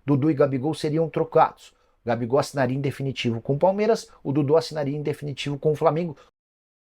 Dudu e Gabigol seriam trocados. O Gabigol assinaria em definitivo com o Palmeiras, o Dudu assinaria em definitivo com o Flamengo.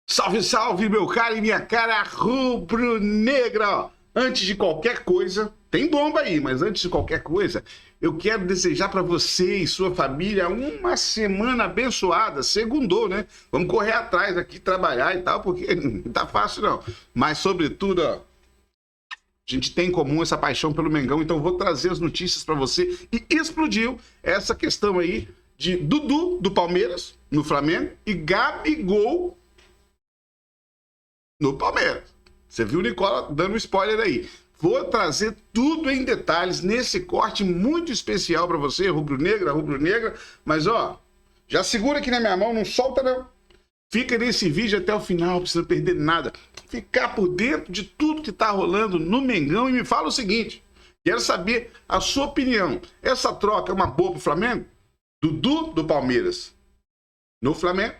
Salve, salve, meu cara e minha cara rubro-negra! Antes de qualquer coisa, tem bomba aí, mas antes de qualquer coisa, eu quero desejar para você e sua família uma semana abençoada. Segundou, né? Vamos correr atrás aqui, trabalhar e tal, porque não tá fácil não. Mas, sobretudo, ó, a gente tem em comum essa paixão pelo Mengão, então vou trazer as notícias para você. E explodiu essa questão aí de Dudu, do Palmeiras, no Flamengo, e Gabigol no Palmeiras. Você viu o Nicola dando um spoiler aí. Vou trazer tudo em detalhes nesse corte muito especial para você, rubro-negra. Mas, ó, já segura aqui na minha mão, não solta não. Fica nesse vídeo até o final, não precisa perder nada. Ficar por dentro de tudo que tá rolando no Mengão e me fala o seguinte. Quero saber a sua opinião. Essa troca é uma boa pro Flamengo? Dudu do Palmeiras no Flamengo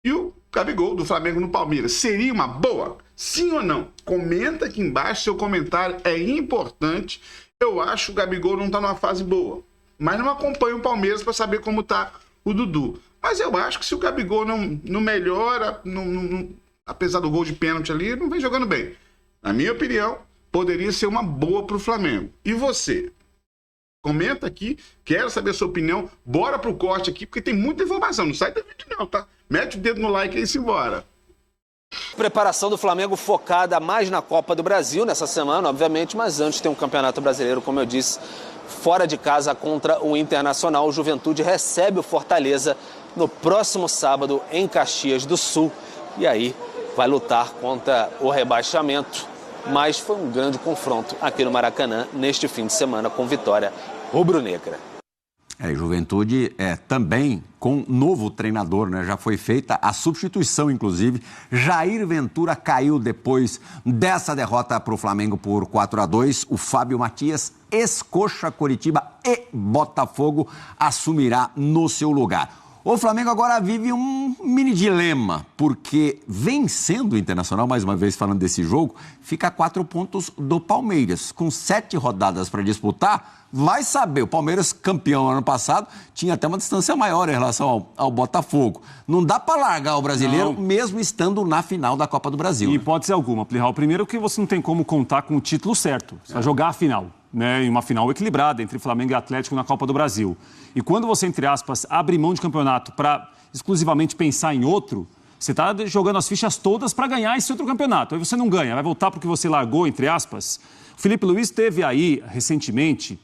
e o Gabigol do Flamengo no Palmeiras. Seria uma boa? Sim ou não? Comenta aqui embaixo, seu comentário é importante. Eu acho que o Gabigol não tá numa fase boa, mas não acompanho o Palmeiras para saber como tá o Dudu. Mas eu acho que se o Gabigol não melhora, apesar do gol de pênalti ali, não vem jogando bem. Na minha opinião, poderia ser uma boa pro Flamengo. E você? Comenta aqui, quero saber a sua opinião. Bora pro corte aqui, porque tem muita informação. Não sai do vídeo não, tá? Mete o dedo no like aí e simbora. Preparação do Flamengo focada mais na Copa do Brasil nessa semana, obviamente, mas antes tem um Campeonato Brasileiro, como eu disse, fora de casa contra o Internacional. O Juventude recebe o Fortaleza no próximo sábado em Caxias do Sul. E aí vai lutar contra o rebaixamento. Mas foi um grande confronto aqui no Maracanã neste fim de semana com vitória rubro-negra. Juventude também com novo treinador, né? Já foi feita a substituição, inclusive. Jair Ventura caiu depois dessa derrota para o Flamengo por 4-2. O Fábio Matias, ex-Coxa, Coritiba e Botafogo, assumirá no seu lugar. O Flamengo agora vive um mini dilema, porque vencendo o Internacional, mais uma vez falando desse jogo, fica a 4 pontos do Palmeiras. Com 7 rodadas para disputar, vai saber. O Palmeiras, campeão ano passado, tinha até uma distância maior em relação ao Botafogo. Não dá para largar o brasileiro, mesmo estando na final da Copa do Brasil. Em hipótese alguma, Plihal. Primeiro que você não tem como contar com o título certo. Você vai jogar a final. Né, em uma final equilibrada entre Flamengo e Atlético na Copa do Brasil. E quando você, entre aspas, abre mão de campeonato para exclusivamente pensar em outro, você está jogando as fichas todas para ganhar esse outro campeonato. Aí você não ganha, vai voltar para o que você largou, entre aspas. O Felipe Luiz teve aí, recentemente,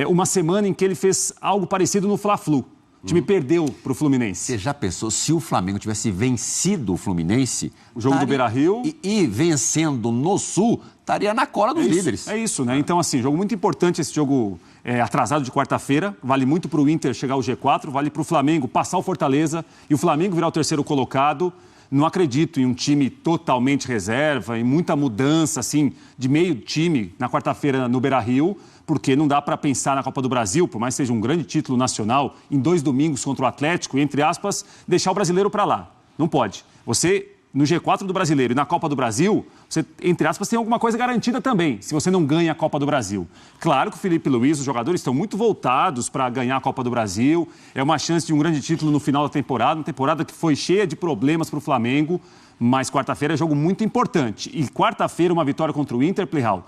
uma semana em que ele fez algo parecido no Fla-Flu. O time perdeu para o Fluminense. Você já pensou se o Flamengo tivesse vencido o Fluminense? O jogo do Beira-Rio. E vencendo no Sul, estaria na cola dos líderes. É isso, né? Então, assim, jogo muito importante esse jogo atrasado de quarta-feira. Vale muito para o Inter chegar ao G4, vale para o Flamengo passar o Fortaleza e o Flamengo virar o terceiro colocado. Não acredito em um time totalmente reserva, em muita mudança, assim, de meio time na quarta-feira no Beira-Rio, porque não dá para pensar na Copa do Brasil, por mais que seja um grande título nacional, em 2 domingos contra o Atlético, e, entre aspas, deixar o brasileiro para lá. Não pode. Você, no G4 do Brasileiro e na Copa do Brasil, você, entre aspas, tem alguma coisa garantida também, se você não ganha a Copa do Brasil. Claro que o Felipe Luiz, os jogadores estão muito voltados para ganhar a Copa do Brasil, é uma chance de um grande título no final da temporada, uma temporada que foi cheia de problemas para o Flamengo, mas quarta-feira é jogo muito importante. E quarta-feira, uma vitória contra o Inter, Plihal,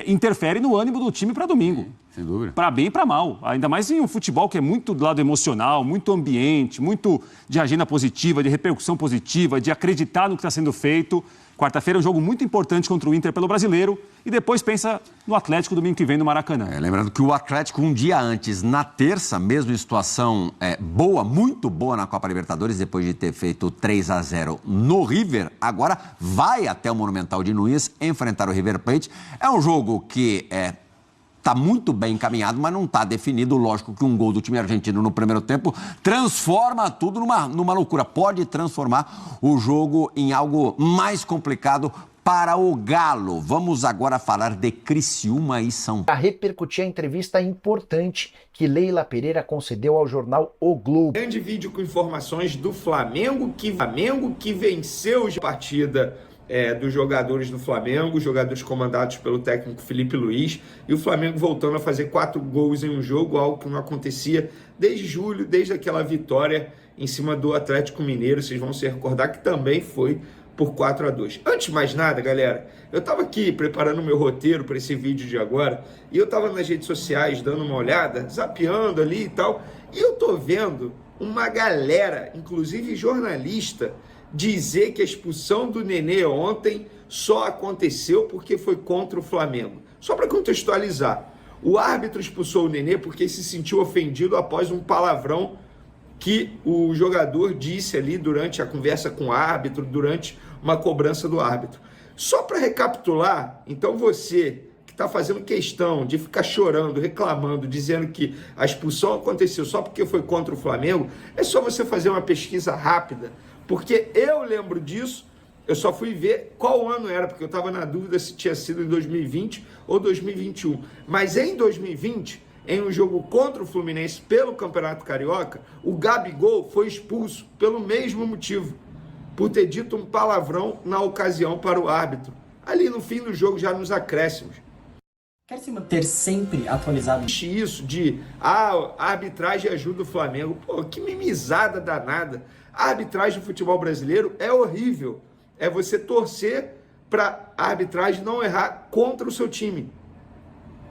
interfere no ânimo do time para domingo. Sem dúvida. Para bem e para mal. Ainda mais em um futebol que é muito do lado emocional, muito ambiente, muito de agenda positiva, de repercussão positiva, de acreditar no que está sendo feito. Quarta-feira é um jogo muito importante contra o Inter pelo Brasileiro e depois pensa no Atlético domingo que vem no Maracanã. Lembrando que o Atlético um dia antes, na terça, mesmo em situação boa, muito boa na Copa Libertadores, depois de ter feito 3-0 no River, agora vai até o Monumental de Nunes enfrentar o River Plate. É um jogo que está muito bem encaminhado, mas não está definido. Lógico que um gol do time argentino no primeiro tempo transforma tudo numa loucura. Pode transformar o jogo em algo mais complicado para o Galo. Vamos agora falar de Criciúma e São Paulo. A repercutir a entrevista importante que Leila Pereira concedeu ao jornal O Globo. Grande vídeo com informações do Flamengo que venceu a partida dos jogadores do Flamengo, jogadores comandados pelo técnico Felipe Luiz, e o Flamengo voltando a fazer 4 gols em um jogo, algo que não acontecia desde julho, desde aquela vitória em cima do Atlético Mineiro. Vocês vão se recordar que também foi por 4-2. Antes de mais nada, galera, eu estava aqui preparando o meu roteiro para esse vídeo de agora, e eu estava nas redes sociais dando uma olhada, zapeando ali e tal, e eu tô vendo uma galera, inclusive jornalista, dizer que a expulsão do Nenê ontem só aconteceu porque foi contra o Flamengo. Só para contextualizar, o árbitro expulsou o Nenê porque se sentiu ofendido após um palavrão que o jogador disse ali durante a conversa com o árbitro, durante uma cobrança do árbitro. Só para recapitular, então você que está fazendo questão de ficar chorando, reclamando, dizendo que a expulsão aconteceu só porque foi contra o Flamengo, é só você fazer uma pesquisa rápida, porque eu lembro disso, eu só fui ver qual ano era, porque eu estava na dúvida se tinha sido em 2020 ou 2021. Mas em 2020, em um jogo contra o Fluminense pelo Campeonato Carioca, o Gabigol foi expulso pelo mesmo motivo, por ter dito um palavrão na ocasião para o árbitro, ali no fim do jogo, já nos acréscimos. Quer se manter sempre atualizado? Isso de, a arbitragem ajuda o Flamengo. Pô, que mimizada danada. A arbitragem do futebol brasileiro é horrível. É você torcer para a arbitragem não errar contra o seu time.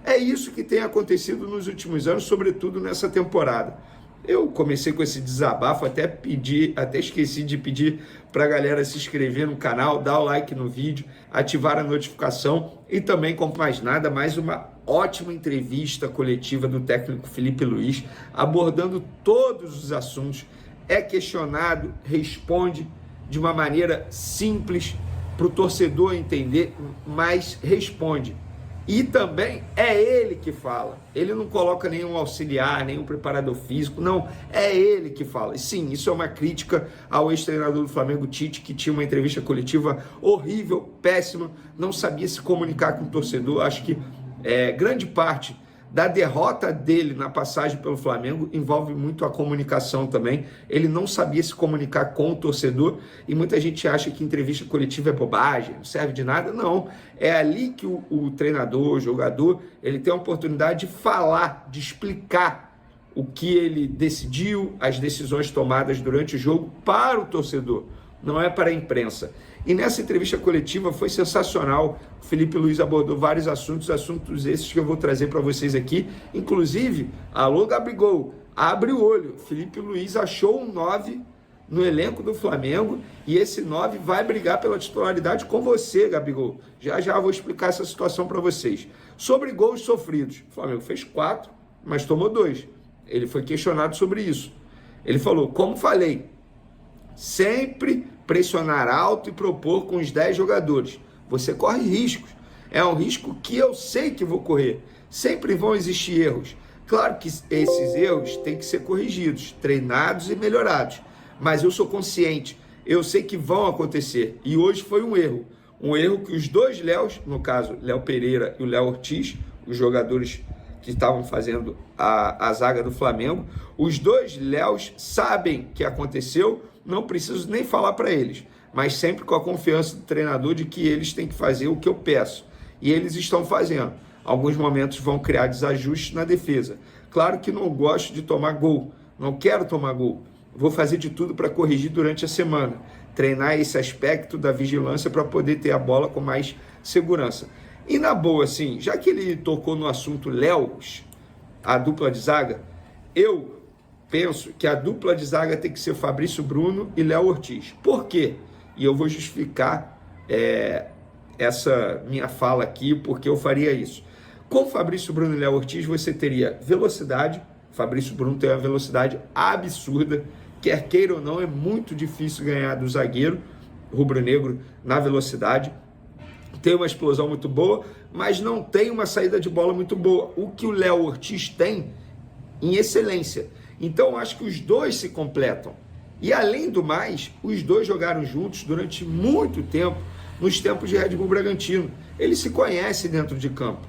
É isso que tem acontecido nos últimos anos, sobretudo nessa temporada. Eu comecei com esse desabafo, até esqueci de pedir para a galera se inscrever no canal, dar o like no vídeo, ativar a notificação e também, com mais nada, mais uma ótima entrevista coletiva do técnico Felipe Luiz, abordando todos os assuntos. É questionado, responde de uma maneira simples para o torcedor entender, mas responde. E também é ele que fala. Ele não coloca nenhum auxiliar, nenhum preparador físico, não. É ele que fala. E sim, isso é uma crítica ao ex-treinador do Flamengo, Tite, que tinha uma entrevista coletiva horrível, péssima, não sabia se comunicar com o torcedor. Acho que grande parte da derrota dele na passagem pelo Flamengo envolve muito a comunicação também. Ele não sabia se comunicar com o torcedor, e muita gente acha que entrevista coletiva é bobagem, não serve de nada. Não, é ali que o treinador, o jogador, ele tem a oportunidade de falar, de explicar o que ele decidiu, as decisões tomadas durante o jogo para o torcedor, não é para a imprensa. E nessa entrevista coletiva foi sensacional. O Felipe Luiz abordou vários assuntos esses que eu vou trazer para vocês aqui. Inclusive, alô Gabigol, abre o olho. Felipe Luiz achou um 9 no elenco do Flamengo e esse 9 vai brigar pela titularidade com você, Gabigol. Já já vou explicar essa situação para vocês. Sobre gols sofridos, o Flamengo fez 4, mas tomou 2. Ele foi questionado sobre isso. Ele falou, como falei, sempre pressionar alto e propor com os 10 jogadores. Você corre riscos. É um risco que eu sei que vou correr. Sempre vão existir erros. Claro que esses erros têm que ser corrigidos, treinados e melhorados. Mas eu sou consciente. Eu sei que vão acontecer. E hoje foi um erro. Um erro que os dois Léos, no caso, Léo Pereira e o Léo Ortiz, os jogadores que estavam fazendo a zaga do Flamengo, os dois Léos sabem que aconteceu. Não preciso nem falar para eles, mas sempre com a confiança do treinador de que eles têm que fazer o que eu peço. E eles estão fazendo. Alguns momentos vão criar desajustes na defesa. Claro que não gosto de tomar gol, não quero tomar gol. Vou fazer de tudo para corrigir durante a semana. Treinar esse aspecto da vigilância para poder ter a bola com mais segurança. E na boa, assim, já que ele tocou no assunto Léos, a dupla de zaga, eu penso que a dupla de zaga tem que ser Fabrício Bruno e Léo Ortiz. Por quê? E eu vou justificar essa minha fala aqui, porque eu faria isso. Com Fabrício Bruno e Léo Ortiz, você teria velocidade. Fabrício Bruno tem uma velocidade absurda. Quer queira ou não, é muito difícil ganhar do zagueiro rubro-negro na velocidade. Tem uma explosão muito boa, mas não tem uma saída de bola muito boa. O que o Léo Ortiz tem em excelência. Então, acho que os dois se completam. E, além do mais, os dois jogaram juntos durante muito tempo, nos tempos de Red Bull Bragantino. Eles se conhecem dentro de campo.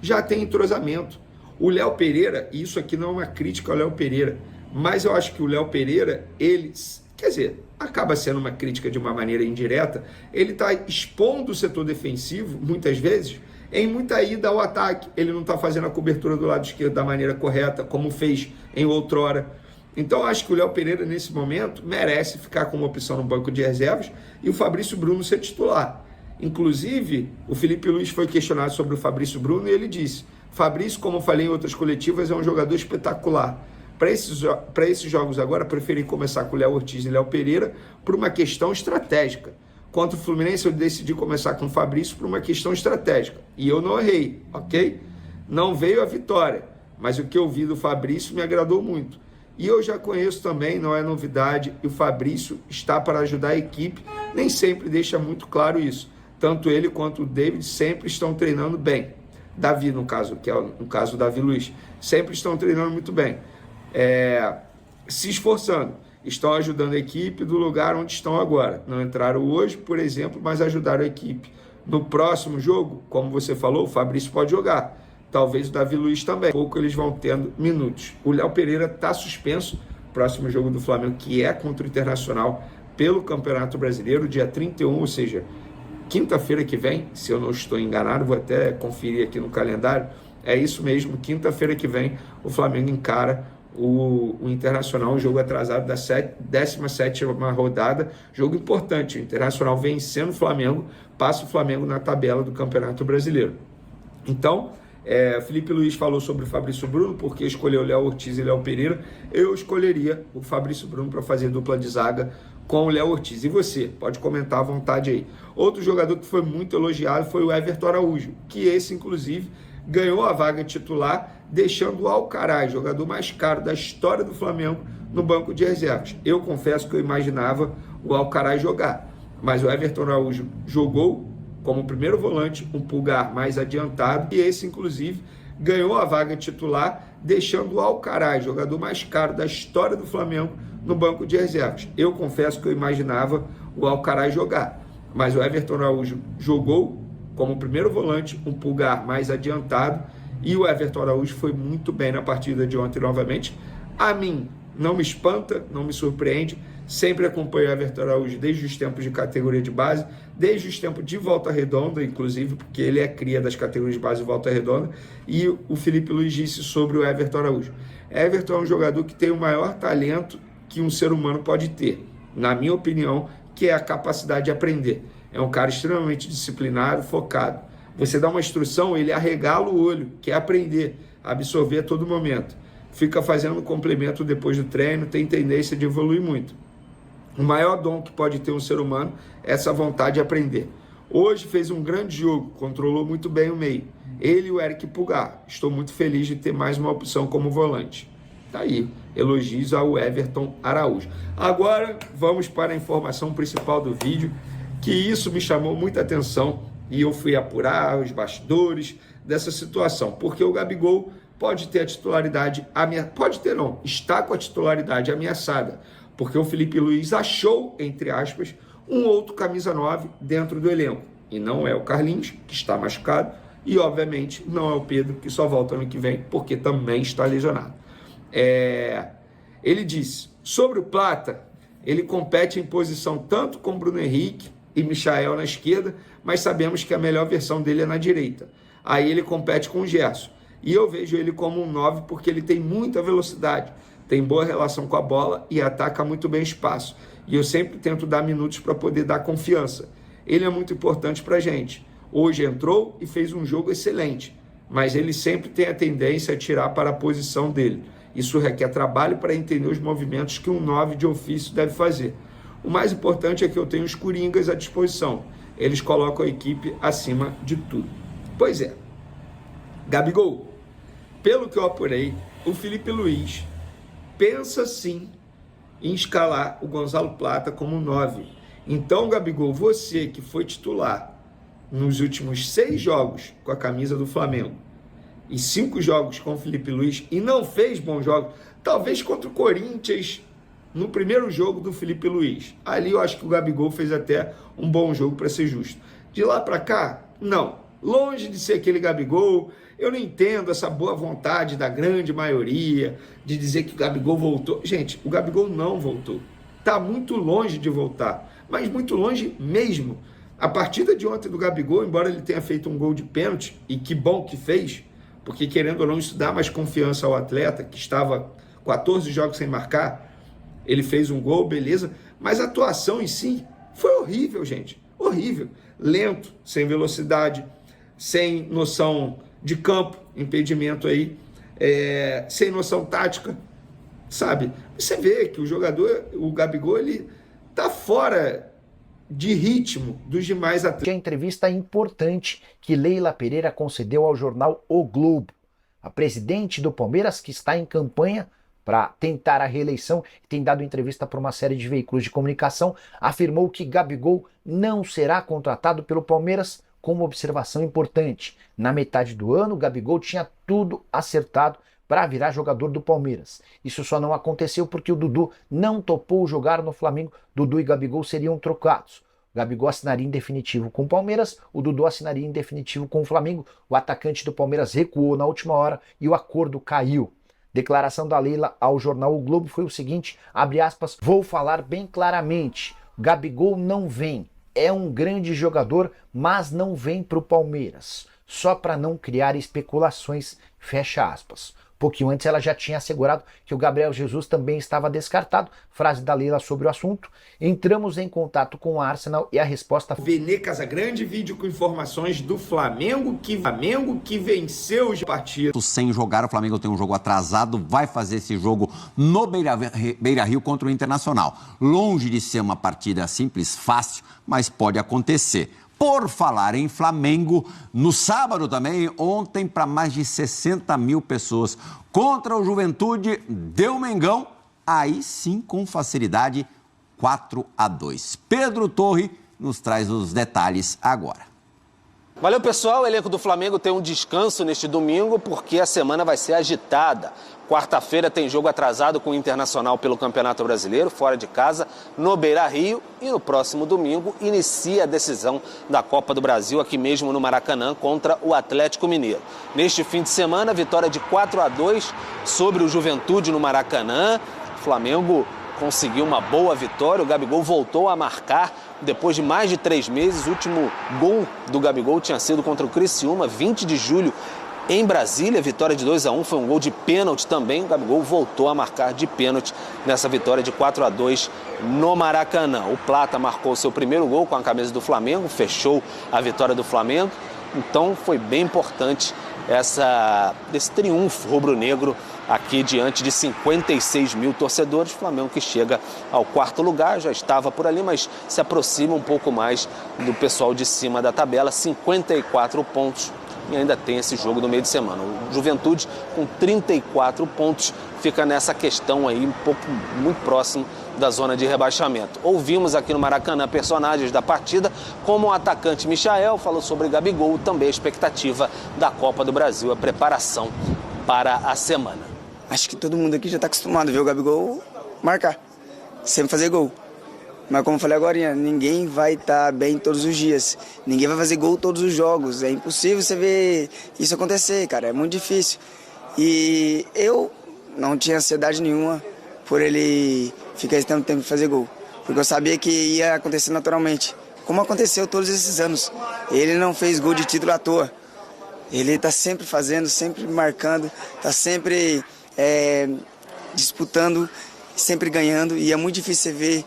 Já tem entrosamento. O Léo Pereira, e isso aqui não é uma crítica ao Léo Pereira, mas eu acho que o Léo Pereira, ele quer dizer, acaba sendo uma crítica de uma maneira indireta, ele está expondo o setor defensivo, muitas vezes, em muita ida ao ataque. Ele não está fazendo a cobertura do lado esquerdo da maneira correta, como fez em outrora. Então, acho que o Léo Pereira, nesse momento, merece ficar com uma opção no banco de reservas e o Fabrício Bruno ser titular. Inclusive, o Felipe Luiz foi questionado sobre o Fabrício Bruno e ele disse: Fabrício, como eu falei em outras coletivas, é um jogador espetacular. Para esses jogos agora, preferi começar com o Léo Ortiz e Léo Pereira por uma questão estratégica. Contra o Fluminense, eu decidi começar com o Fabrício por uma questão estratégica. E eu não errei, ok? Não veio a vitória, mas o que eu vi do Fabrício me agradou muito. E eu já conheço também, não é novidade, e o Fabrício está para ajudar a equipe, nem sempre deixa muito claro isso. Tanto ele quanto o David sempre estão treinando bem. Davi, no caso, que é no caso do Davi Luiz, sempre estão treinando muito bem. Se esforçando, estão ajudando a equipe do lugar onde estão agora. Não entraram hoje, por exemplo, mas ajudaram a equipe. No próximo jogo, como você falou, o Fabrício pode jogar. Talvez o Davi Luiz também. Pouco eles vão tendo minutos. O Léo Pereira está suspenso. Próximo jogo do Flamengo, que é contra o Internacional pelo Campeonato Brasileiro, dia 31, ou seja, quinta-feira que vem, se eu não estou enganado, vou até conferir aqui no calendário. É isso mesmo, quinta-feira que vem o Flamengo encara o Internacional, um jogo atrasado da 17ª rodada, jogo importante. O Internacional vencendo o Flamengo, passa o Flamengo na tabela do Campeonato Brasileiro. Então, Felipe Luiz falou sobre o Fabrício Bruno, porque escolheu Léo Ortiz e Léo Pereira. Eu escolheria o Fabrício Bruno para fazer dupla de zaga com o Léo Ortiz. E você? Pode comentar à vontade aí. Outro jogador que foi muito elogiado foi o Everton Araújo, que esse, inclusive, ganhou a vaga titular, deixando o Alcaraz, jogador mais caro da história do Flamengo, no banco de reservas. Eu confesso que eu imaginava o Alcaraz jogar, mas o Everton Araújo jogou como primeiro volante, um pulgar mais adiantado, e esse, inclusive, ganhou a vaga titular, deixando o Alcaraz, jogador mais caro da história do Flamengo, no banco de reservas. Eu confesso que eu imaginava o Alcaraz jogar, mas o Everton Araújo jogou como primeiro volante, um pulgar mais adiantado, e o Everton Araújo foi muito bem na partida de ontem novamente. A mim, não me espanta, não me surpreende, sempre acompanho o Everton Araújo desde os tempos de categoria de base, desde os tempos de Volta Redonda, inclusive, porque ele é cria das categorias de base de Volta Redonda, e o Felipe Luiz disse sobre o Everton Araújo. Everton é um jogador que tem o maior talento que um ser humano pode ter, na minha opinião, que é a capacidade de aprender. É um cara extremamente disciplinado, focado. Você dá uma instrução, ele arregala o olho, quer aprender, absorver a todo momento. Fica fazendo um complemento depois do treino, tem tendência de evoluir muito. O maior dom que pode ter um ser humano é essa vontade de aprender. Hoje fez um grande jogo, controlou muito bem o meio. Ele e o Eric Pulgar. Estou muito feliz de ter mais uma opção como volante. Tá aí, elogios ao Everton Araújo. Agora vamos para a informação principal do vídeo, que isso me chamou muita atenção e eu fui apurar os bastidores dessa situação, porque o Gabigol pode ter a titularidade, está com a titularidade ameaçada, porque o Felipe Luiz achou, entre aspas, um outro camisa 9 dentro do elenco, e não é o Carlinhos, que está machucado, e obviamente não é o Pedro, que só volta ano que vem, porque também está lesionado. Ele disse, sobre o Plata, ele compete em posição tanto com Bruno Henrique e Michael na esquerda, mas sabemos que a melhor versão dele é na direita. Aí ele compete com o Gerson. E eu vejo ele como um 9 porque ele tem muita velocidade, tem boa relação com a bola e ataca muito bem espaço. E eu sempre tento dar minutos para poder dar confiança. Ele é muito importante para a gente. Hoje entrou e fez um jogo excelente, mas ele sempre tem a tendência a tirar para a posição dele. Isso requer trabalho para entender os movimentos que um 9 de ofício deve fazer. O mais importante é que eu tenho os coringas à disposição. Eles colocam a equipe acima de tudo. Pois é. Gabigol, pelo que eu apurei, o Felipe Luiz pensa sim em escalar o Gonzalo Plata como 9. Então, Gabigol, você que foi titular nos últimos 6 jogos com a camisa do Flamengo e 5 jogos com o Felipe Luiz e não fez bons jogos, talvez contra o Corinthians no primeiro jogo do Felipe Luiz. Ali eu acho que o Gabigol fez até um bom jogo, para ser justo. De lá para cá, não. Longe de ser aquele Gabigol, eu não entendo essa boa vontade da grande maioria de dizer que o Gabigol voltou. Gente, o Gabigol não voltou. está muito longe de voltar, mas muito longe mesmo. A partida de ontem do Gabigol, embora ele tenha feito um gol de pênalti, e que bom que fez, porque querendo ou não isso dá mais confiança ao atleta, que estava 14 jogos sem marcar, ele fez um gol, beleza, mas a atuação em si foi horrível, gente, horrível. Lento, sem velocidade, sem noção de campo, impedimento aí, sem noção tática, sabe? Você vê que o jogador, o Gabigol, ele tá fora de ritmo dos demais atletas. A entrevista importante que Leila Pereira concedeu ao jornal O Globo. A presidente do Palmeiras, que está em campanha para tentar a reeleição, tem dado entrevista para uma série de veículos de comunicação, afirmou que Gabigol não será contratado pelo Palmeiras, com uma observação importante. Na metade do ano, Gabigol tinha tudo acertado para virar jogador do Palmeiras. Isso só não aconteceu porque o Dudu não topou jogar no Flamengo. Dudu e Gabigol seriam trocados. O Gabigol assinaria em definitivo com o Palmeiras, o Dudu assinaria em definitivo com o Flamengo. O atacante do Palmeiras recuou na última hora e o acordo caiu. Declaração da Leila ao jornal O Globo foi o seguinte, abre aspas, vou falar bem claramente, Gabigol não vem, é um grande jogador, mas não vem para o Palmeiras, só para não criar especulações, fecha aspas. Pouquinho antes ela já tinha assegurado que o Gabriel Jesus também estava descartado. Frase da Leila sobre o assunto. Entramos em contato com o Arsenal e a resposta foi... Vene Casagrande, vídeo com informações do Flamengo que venceu os partidos. Sem jogar, o Flamengo tem um jogo atrasado, vai fazer esse jogo no Beira-Rio contra o Internacional. Longe de ser uma partida simples, fácil, mas pode acontecer. Por falar em Flamengo, no sábado também, ontem, para mais de 60 mil pessoas contra o Juventude, deu Mengão, aí sim com facilidade, 4-2. Pedro Torre nos traz os detalhes agora. Valeu, pessoal. O elenco do Flamengo tem um descanso neste domingo porque a semana vai ser agitada. Quarta-feira tem jogo atrasado com o Internacional pelo Campeonato Brasileiro, fora de casa, no Beira-Rio. E no próximo domingo inicia a decisão da Copa do Brasil aqui mesmo no Maracanã contra o Atlético Mineiro. Neste fim de semana, vitória de 4-2 sobre o Juventude no Maracanã. O Flamengo conseguiu uma boa vitória, o Gabigol voltou a marcar depois de mais de 3 meses. O último gol do Gabigol tinha sido contra o Criciúma, 20 de julho, em Brasília. Vitória de 2-1, foi um gol de pênalti também. O Gabigol voltou a marcar de pênalti nessa vitória de 4-2 no Maracanã. O Plata marcou seu primeiro gol com a camisa do Flamengo, fechou a vitória do Flamengo. Então foi bem importante esse triunfo rubro-negro aqui diante de 56 mil torcedores. O Flamengo que chega ao 4º lugar, já estava por ali, mas se aproxima um pouco mais do pessoal de cima da tabela, 54 pontos. E ainda tem esse jogo no meio de semana. O Juventude, com 34 pontos, fica nessa questão aí, muito próximo da zona de rebaixamento. Ouvimos aqui no Maracanã personagens da partida, como o atacante Michael, falou sobre Gabigol, também a expectativa da Copa do Brasil, a preparação para a semana. Acho que todo mundo aqui já está acostumado a ver o Gabigol marcar, sempre fazer gol. Mas como eu falei agora, ninguém vai estar bem todos os dias. Ninguém vai fazer gol todos os jogos. É impossível você ver isso acontecer, cara. É muito difícil. E eu não tinha ansiedade nenhuma por ele ficar esse tempo de fazer gol. Porque eu sabia que ia acontecer naturalmente. Como aconteceu todos esses anos. Ele não fez gol de título à toa. Ele está sempre fazendo, sempre marcando, está sempre disputando, sempre ganhando. E é muito difícil você ver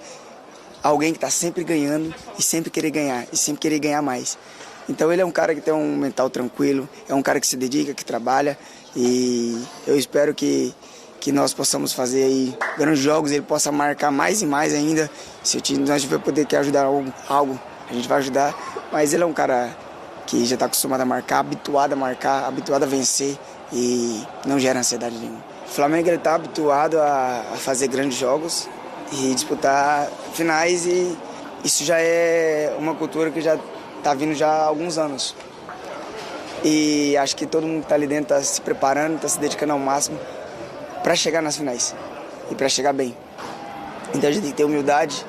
alguém que está sempre ganhando e sempre querer ganhar, e sempre querer ganhar mais. Então ele é um cara que tem um mental tranquilo, é um cara que se dedica, que trabalha, e eu espero que nós possamos fazer aí grandes jogos, ele possa marcar mais e mais ainda. Se o time nós tiver poder ajudar algo, a gente vai ajudar, mas ele é um cara que já está acostumado a marcar, habituado a vencer e não gera ansiedade nenhuma. O Flamengo está habituado a fazer grandes jogos e disputar finais, e isso já é uma cultura que já está vindo já há alguns anos. E acho que todo mundo que está ali dentro está se preparando, está se dedicando ao máximo para chegar nas finais e para chegar bem. Então a gente tem que ter humildade,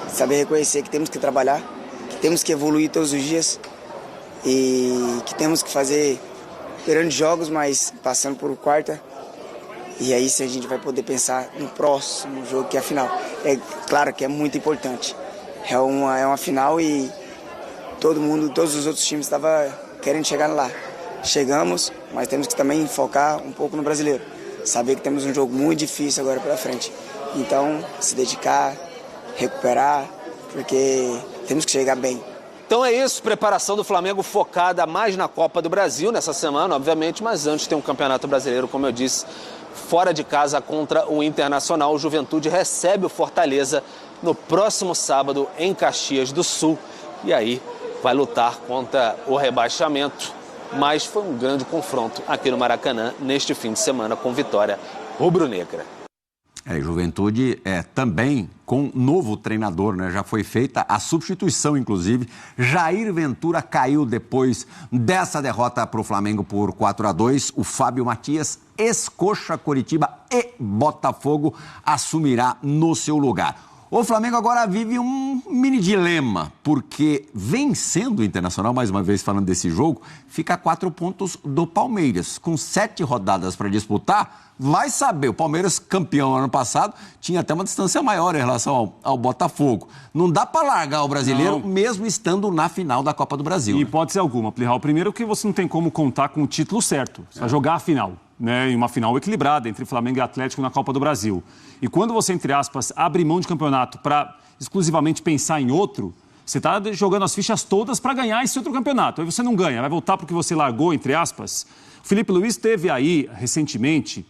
saber reconhecer que temos que trabalhar, que temos que evoluir todos os dias e que temos que fazer grandes jogos, mas passando por quarta E aí sim a gente vai poder pensar no próximo jogo, que é a final. É claro que é muito importante. É uma final e todos os outros times estavam querendo chegar lá. Chegamos, mas temos que também focar um pouco no brasileiro. Saber que temos um jogo muito difícil agora pela frente. Então, se dedicar, recuperar, porque temos que chegar bem. Então é isso, preparação do Flamengo focada mais na Copa do Brasil nessa semana, obviamente, mas antes tem um Campeonato Brasileiro, como eu disse, fora de casa contra o Internacional. O Juventude recebe o Fortaleza no próximo sábado em Caxias do Sul e aí vai lutar contra o rebaixamento. Mas foi um grande confronto aqui no Maracanã neste fim de semana com vitória rubro-negra. Juventude também com novo treinador, né? Já foi feita a substituição, inclusive. Jair Ventura caiu depois dessa derrota para o Flamengo por 4-2. O Fábio Matias, ex-Coxa, Coritiba e Botafogo, assumirá no seu lugar. O Flamengo agora vive um mini dilema, porque vencendo o Internacional, mais uma vez falando desse jogo, fica a 4 pontos do Palmeiras. Com 7 rodadas para disputar, vai saber. O Palmeiras, campeão ano passado, tinha até uma distância maior em relação ao Botafogo. Não dá para largar o brasileiro, mesmo estando na final da Copa do Brasil. Em hipótese alguma, Plihal. Primeiro que você não tem como contar com o título certo. Você vai jogar a final. Né, em uma final equilibrada entre Flamengo e Atlético na Copa do Brasil. E quando você, entre aspas, abre mão de campeonato para exclusivamente pensar em outro, você está jogando as fichas todas para ganhar esse outro campeonato. Aí você não ganha, vai voltar porque você largou, entre aspas. O Felipe Luiz teve aí, recentemente,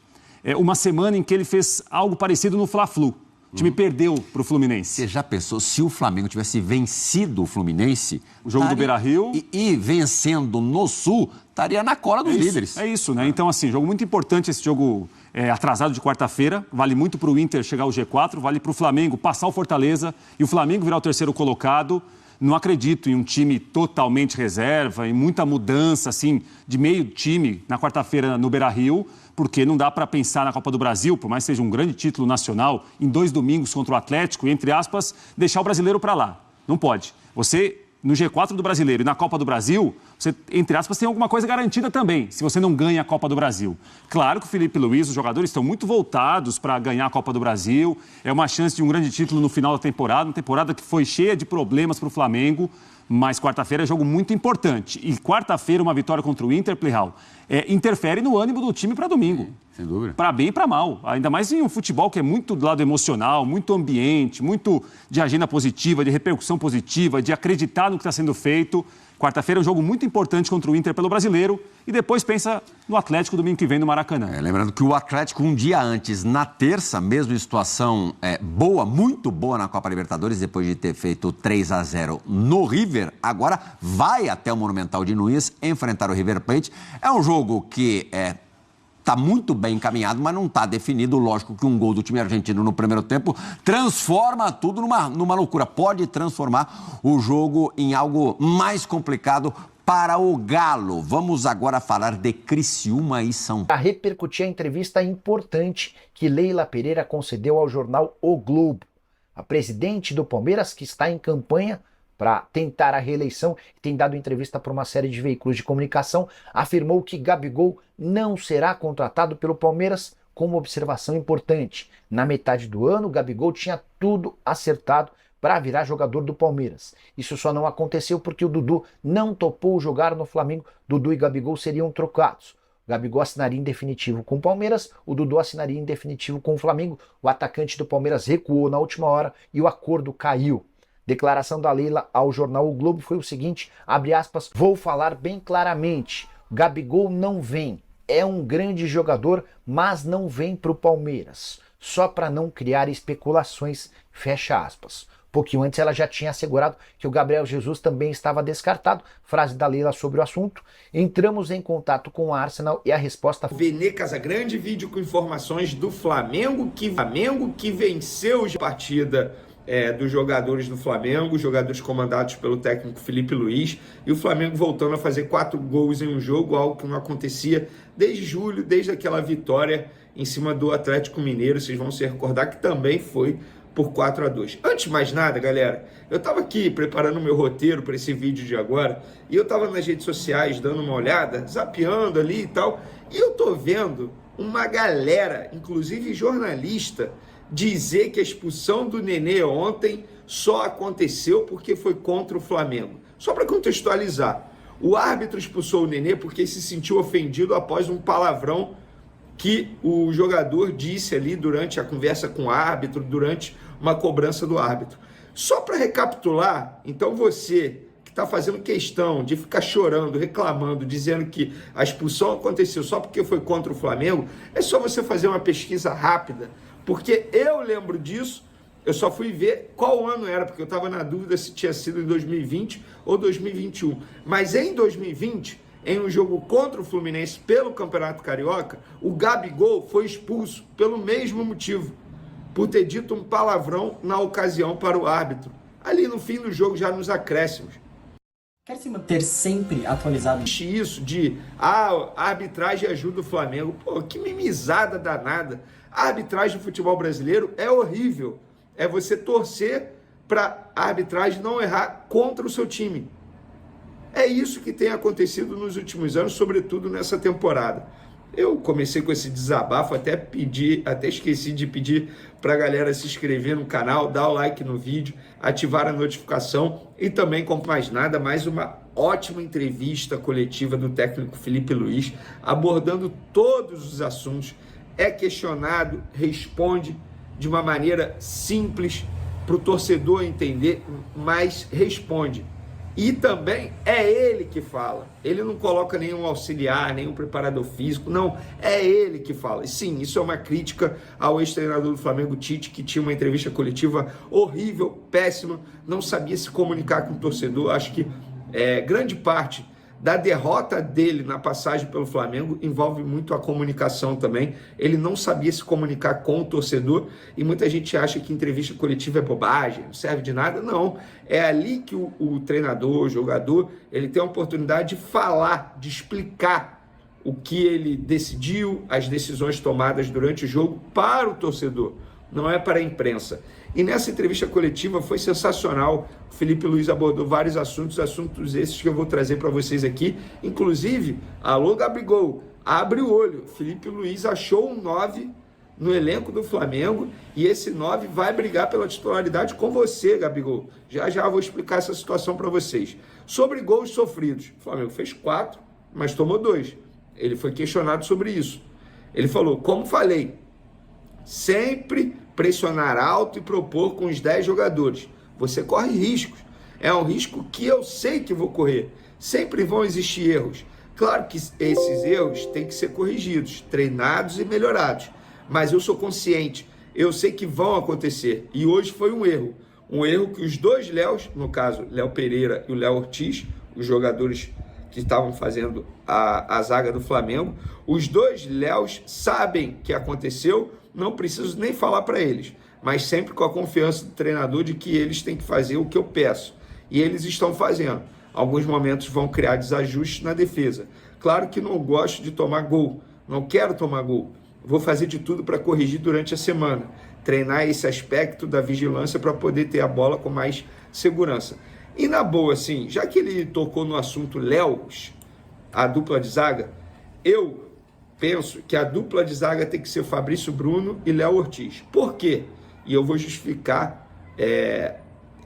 uma semana em que ele fez algo parecido no Fla-Flu. O time perdeu para o Fluminense. Você já pensou, se o Flamengo tivesse vencido o Fluminense... O jogo do Beira-Rio... E vencendo no Sul, estaria na cola dos líderes. É isso, né? Então, assim, jogo muito importante esse jogo atrasado de quarta-feira. Vale muito para o Inter chegar ao G4, vale para o Flamengo passar o Fortaleza e o Flamengo virar o terceiro colocado. Não acredito em um time totalmente reserva, em muita mudança, assim, de meio time na quarta-feira no Beira-Rio, porque não dá para pensar na Copa do Brasil, por mais que seja um grande título nacional, em 2 domingos contra o Atlético, e, entre aspas, deixar o brasileiro para lá. Não pode. Você, no G4 do Brasileiro e na Copa do Brasil, você, entre aspas, tem alguma coisa garantida também, se você não ganha a Copa do Brasil. Claro que o Felipe Luiz, os jogadores estão muito voltados para ganhar a Copa do Brasil, é uma chance de um grande título no final da temporada, uma temporada que foi cheia de problemas para o Flamengo, mas quarta-feira é jogo muito importante. E quarta-feira, uma vitória contra o Inter, Plihal, interfere no ânimo do time para domingo. Sem dúvida. Para bem e para mal. Ainda mais em um futebol que é muito do lado emocional, muito ambiente, muito de agenda positiva, de repercussão positiva, de acreditar no que está sendo feito. Quarta-feira é um jogo muito importante contra o Inter pelo Brasileiro e depois pensa no Atlético domingo que vem no Maracanã. Lembrando que o Atlético, um dia antes, na terça, mesmo em situação boa, muito boa na Copa Libertadores, depois de ter feito 3-0 no River, agora vai até o Monumental de Nunes enfrentar o River Plate. É um jogo que está muito bem encaminhado, mas não está definido. Lógico que um gol do time argentino no primeiro tempo transforma tudo numa loucura. Pode transformar o jogo em algo mais complicado para o Galo. Vamos agora falar de Criciúma e São Paulo. Para repercutir a entrevista importante que Leila Pereira concedeu ao jornal O Globo. A presidente do Palmeiras, que está em campanha para tentar a reeleição, tem dado entrevista para uma série de veículos de comunicação, afirmou que Gabigol não será contratado pelo Palmeiras, com uma observação importante. Na metade do ano, Gabigol tinha tudo acertado para virar jogador do Palmeiras. Isso só não aconteceu porque o Dudu não topou jogar no Flamengo. Dudu e Gabigol seriam trocados. O Gabigol assinaria em definitivo com o Palmeiras, o Dudu assinaria em definitivo com o Flamengo. O atacante do Palmeiras recuou na última hora e o acordo caiu. Declaração da Leila ao jornal O Globo foi o seguinte, abre aspas, vou falar bem claramente, Gabigol não vem, é um grande jogador, mas não vem para o Palmeiras, só para não criar especulações, fecha aspas. Pouquinho antes ela já tinha assegurado que o Gabriel Jesus também estava descartado, frase da Leila sobre o assunto, entramos em contato com o Arsenal e a resposta foi... Vene Casagrande, vídeo com informações do Flamengo que venceu a partida dos jogadores do Flamengo, jogadores comandados pelo técnico Felipe Luiz, e o Flamengo voltando a fazer 4 gols em um jogo, algo que não acontecia desde julho, desde aquela vitória em cima do Atlético Mineiro, vocês vão se recordar que também foi por 4-2. Antes de mais nada, galera, eu estava aqui preparando o meu roteiro para esse vídeo de agora, e eu estava nas redes sociais dando uma olhada, zapeando ali e tal, e eu tô vendo uma galera, inclusive jornalista, dizer que a expulsão do Nenê ontem só aconteceu porque foi contra o Flamengo. Só para contextualizar, o árbitro expulsou o Nenê porque se sentiu ofendido após um palavrão que o jogador disse ali durante a conversa com o árbitro, durante uma cobrança do árbitro. Só para recapitular, então você que está fazendo questão de ficar chorando, reclamando, dizendo que a expulsão aconteceu só porque foi contra o Flamengo, é só você fazer uma pesquisa rápida, porque eu lembro disso. Eu só fui ver qual ano era, porque eu estava na dúvida se tinha sido em 2020 ou 2021. Mas em 2020, em um jogo contra o Fluminense pelo Campeonato Carioca, o Gabigol foi expulso pelo mesmo motivo, por ter dito um palavrão na ocasião para o árbitro, ali no fim do jogo, já nos acréscimos. Quer se manter sempre atualizado? Isso de, a arbitragem ajuda o Flamengo. Pô, que mimizada danada. A arbitragem do futebol brasileiro é horrível. É você torcer para a arbitragem não errar contra o seu time. É isso que tem acontecido nos últimos anos, sobretudo nessa temporada. Eu comecei com esse desabafo, até esqueci de pedir para a galera se inscrever no canal, dar o like no vídeo, ativar a notificação e também, como mais nada, mais uma ótima entrevista coletiva do técnico Felipe Luiz, abordando todos os assuntos. É questionado, responde de uma maneira simples para o torcedor entender, mas responde. E também é ele que fala. Ele não coloca nenhum auxiliar, nenhum preparador físico, não. É ele que fala. E sim, isso é uma crítica ao ex-treinador do Flamengo, Tite, que tinha uma entrevista coletiva horrível, péssima, não sabia se comunicar com o torcedor. Acho que grande parte da derrota dele na passagem pelo Flamengo envolve muito a comunicação também. Ele não sabia se comunicar com o torcedor e muita gente acha que entrevista coletiva é bobagem, não serve de nada. Não, é ali que o treinador, o jogador, ele tem a oportunidade de falar, de explicar o que ele decidiu, as decisões tomadas durante o jogo para o torcedor, não é para a imprensa. E nessa entrevista coletiva foi sensacional. O Felipe Luiz abordou vários assuntos esses que eu vou trazer para vocês aqui. Inclusive, alô Gabigol, abre o olho. Felipe Luiz achou um 9 no elenco do Flamengo e esse 9 vai brigar pela titularidade com você, Gabigol. Já já vou explicar essa situação para vocês. Sobre gols sofridos, o Flamengo fez 4, mas tomou 2. Ele foi questionado sobre isso. Ele falou, como falei, sempre pressionar alto e propor com os 10 jogadores. Você corre riscos. É um risco que eu sei que vou correr. Sempre vão existir erros. Claro que esses erros têm que ser corrigidos, treinados e melhorados. Mas eu sou consciente. Eu sei que vão acontecer. E hoje foi um erro. Um erro que os dois Léos, no caso, Léo Pereira e o Léo Ortiz, os jogadores que estavam fazendo a zaga do Flamengo, os dois Léos sabem que aconteceu. Não preciso nem falar para eles, mas sempre com a confiança do treinador de que eles têm que fazer o que eu peço. E eles estão fazendo. Alguns momentos vão criar desajustes na defesa. Claro que não gosto de tomar gol, não quero tomar gol. Vou fazer de tudo para corrigir durante a semana. Treinar esse aspecto da vigilância para poder ter a bola com mais segurança. E na boa, assim, já que ele tocou no assunto Léos, a dupla de zaga, eu penso que a dupla de zaga tem que ser Fabrício Bruno e Léo Ortiz. Por quê? E eu vou justificar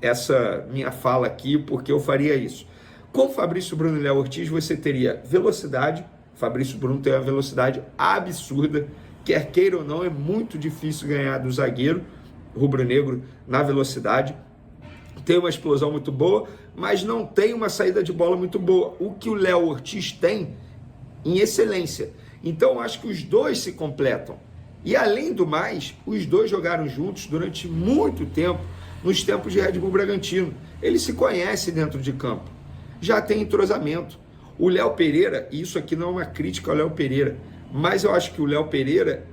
essa minha fala aqui, porque eu faria isso. Com Fabrício Bruno e Léo Ortiz, você teria velocidade. Fabrício Bruno tem uma velocidade absurda. Quer queira ou não, é muito difícil ganhar do zagueiro rubro-negro na velocidade. Tem uma explosão muito boa, mas não tem uma saída de bola muito boa. O que o Léo Ortiz tem em excelência. Então, acho que os dois se completam. E, além do mais, os dois jogaram juntos durante muito tempo, nos tempos de Red Bull Bragantino. Eles se conhecem dentro de campo. Já tem entrosamento. O Léo Pereira, e isso aqui não é uma crítica ao Léo Pereira, mas eu acho que o Léo Pereira,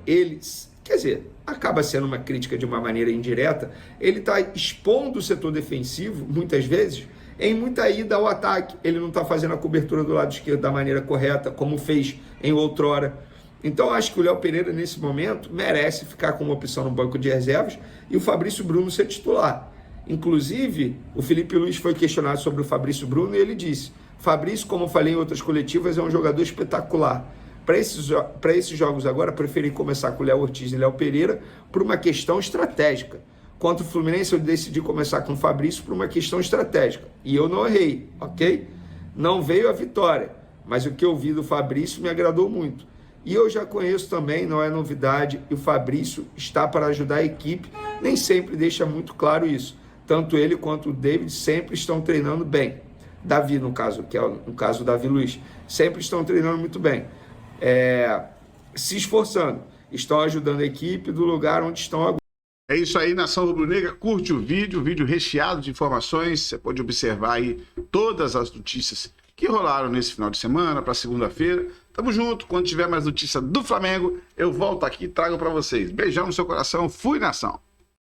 acaba sendo uma crítica de uma maneira indireta, ele está expondo o setor defensivo, muitas vezes, em muita ida ao ataque. Ele não está fazendo a cobertura do lado esquerdo da maneira correta, como fez em outrora. Então, acho que o Léo Pereira, nesse momento, merece ficar com uma opção no banco de reservas e o Fabrício Bruno ser titular. Inclusive, o Felipe Luiz foi questionado sobre o Fabrício Bruno e ele disse, Fabrício, como eu falei em outras coletivas, é um jogador espetacular, Para esses jogos agora, preferi começar com o Léo Ortiz e Léo Pereira por uma questão estratégica. Contra o Fluminense, eu decidi começar com o Fabrício por uma questão estratégica. E eu não errei, ok? Não veio a vitória, mas o que eu vi do Fabrício me agradou muito. E eu já conheço também, não é novidade, e o Fabrício está para ajudar a equipe, nem sempre deixa muito claro isso. Tanto ele quanto o David sempre estão treinando bem. Davi, no caso, que é no caso do Davi Luiz, sempre estão treinando muito bem. Se esforçando, estão ajudando a equipe do lugar onde estão agora. É isso aí, Nação Rubro-Negra, curte o vídeo recheado de informações, você pode observar aí todas as notícias que rolaram nesse final de semana, para segunda-feira. Tamo junto, quando tiver mais notícia do Flamengo, eu volto aqui e trago para vocês. Beijão no seu coração, fui, Nação!